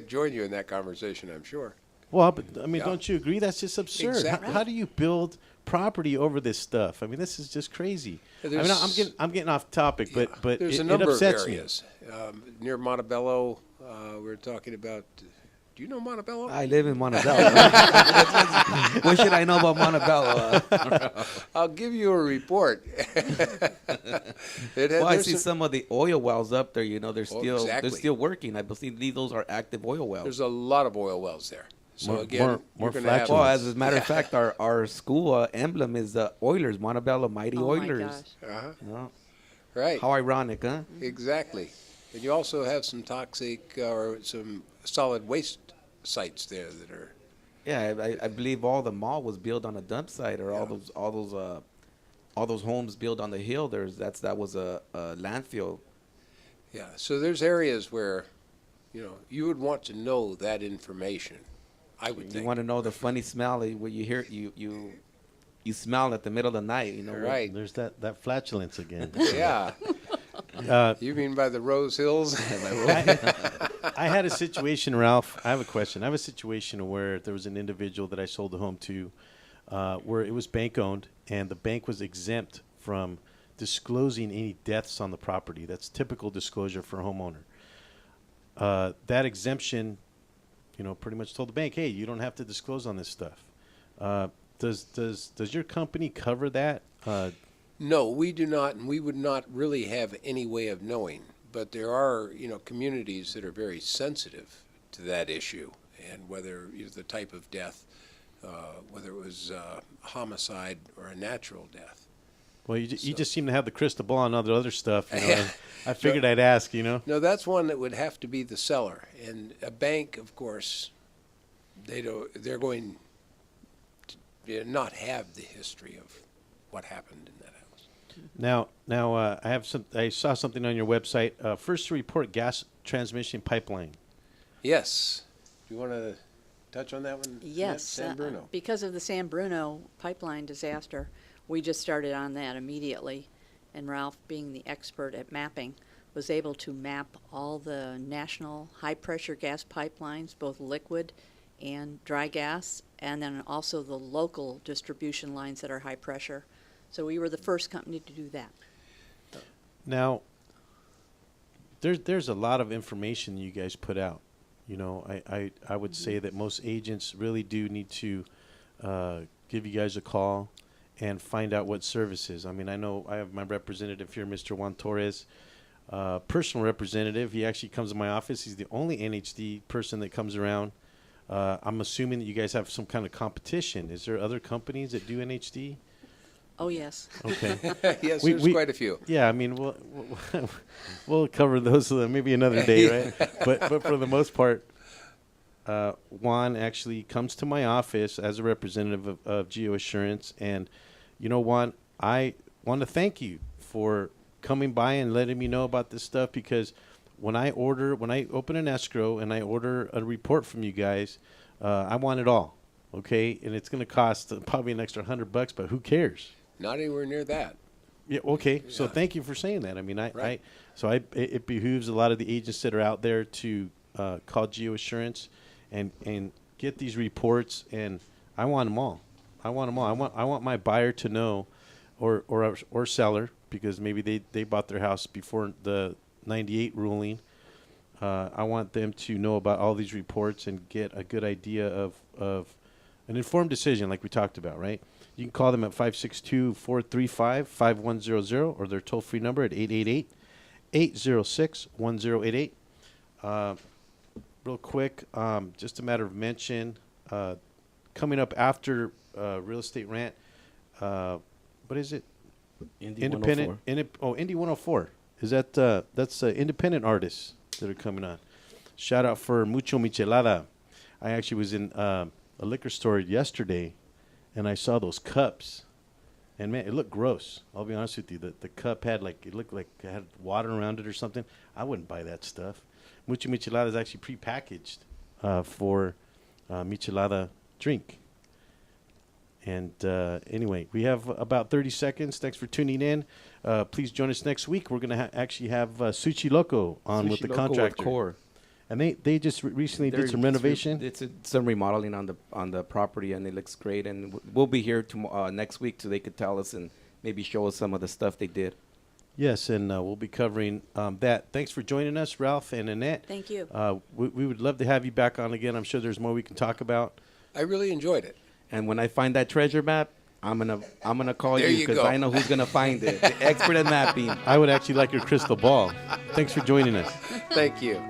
join you in that conversation, I'm sure. Well, but I mean, don't you agree? That's just absurd. Exactly. How do you build property over this stuff? I mean, this is just crazy. I'm getting off topic, but there's it a number of upsets areas near Montebello. We're talking about. Do you know Montebello? I live in Montebello. What should I know about Montebello? I'll give you a report. I see some of the oil wells up there. You know, they're exactly. still working. I believe those are active oil wells. There's a lot of oil wells there. So More again, more you're gonna have. Well, as a matter of fact, our school emblem is the Oilers, Montebello Mighty Oilers. Right. How ironic, huh? Exactly. And you also have some toxic or some solid waste sites there that are. Yeah, I believe all the mall was built on a dump site, or all those homes built on the hill. That was a landfill. Yeah. So there's areas where, you know, you would want to know that information. I would think. You want to know the funny smell where you hear you you smell at the middle of the night. You know, Right. There's that flatulence again. Yeah. You mean by the Rose Hills? I had a situation, Ralph. I have a question. I have a situation where there was an individual that I sold the home to where it was bank-owned, and the bank was exempt from disclosing any deaths on the property. That's typical disclosure for a homeowner. That exemption, pretty much told the bank, hey, you don't have to disclose on this stuff. Does your company cover that? No, we do not, and we would not really have any way of knowing. But there are, communities that are very sensitive to that issue, and whether the type of death, whether it was homicide or a natural death. Well, you just seem to have the crystal ball on all the other stuff. I figured I'd ask. No, that's one that would have to be the seller, and a bank, of course, they're going to not have the history of what happened in that house. Now, I saw something on your website. First to report gas transmission pipeline. Yes. Do you want to touch on that one? Yes. San Bruno. Because of the San Bruno pipeline disaster, we just started on that immediately. And Ralph, being the expert at mapping, was able to map all the national high-pressure gas pipelines, both liquid and dry gas, and then also the local distribution lines that are high pressure. So we were the first company to do that. Now, there's a lot of information you guys put out. I would say that most agents really do need to give you guys a call and find out what services. I mean, I know I have my representative here, Mr. Juan Torres, personal representative. He actually comes to my office. He's the only NHD person that comes around. I'm assuming that you guys have some kind of competition. Is there other companies that do NHD? Oh, yes. Okay. Yes, there's quite a few. Yeah, I mean, we'll cover those maybe another day, right? But for the most part, Juan actually comes to my office as a representative of GeoAssurance. And, Juan, I want to thank you for coming by and letting me know about this stuff, because when I open an escrow and I order a report from you guys, I want it all, okay? And it's going to cost probably an extra $100, but who cares? Not anywhere near that. Yeah. Okay. So thank you for saying that. I mean, it behooves a lot of the agents that are out there to call GeoAssurance and get these reports. And I want them all. I want my buyer to know, or seller, because maybe they bought their house before the 98 ruling. I want them to know about all these reports and get a good idea of an informed decision, like we talked about, right? You can call them at 562-435-5100 or their toll-free number at 888-806-1088. Real quick, just a matter of mention, coming up after Real Estate Rant, what is it? Independent. Indie 104. Is that that's independent artists that are coming on. Shout out for Mucho Michelada. I actually was in a liquor store yesterday, and I saw those cups, and man, it looked gross. I'll be honest with you. The cup had it looked like it had water around it or something. I wouldn't buy that stuff. Mucho Michelada is actually prepackaged for Michelada drink. And anyway, we have about 30 seconds. Thanks for tuning in. Please join us next week. We're going to actually have Sushi Loco on with the contractor. Core. And they just recently did some renovation. It's some remodeling on the property, and it looks great. And we'll be here next week so they could tell us and maybe show us some of the stuff they did. Yes, and we'll be covering that. Thanks for joining us, Ralph and Annette. Thank you. We would love to have you back on again. I'm sure there's more we can talk about. I really enjoyed it. And when I find that treasure map, I'm gonna call you because go. I know who's gonna find it. The expert at mapping. I would actually like your crystal ball. Thanks for joining us. Thank you.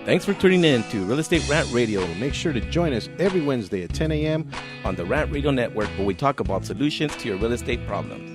Thanks for tuning in to Real Estate Rant Radio. Make sure to join us every Wednesday at 10 a.m. on the Rant Radio Network, where we talk about solutions to your real estate problems.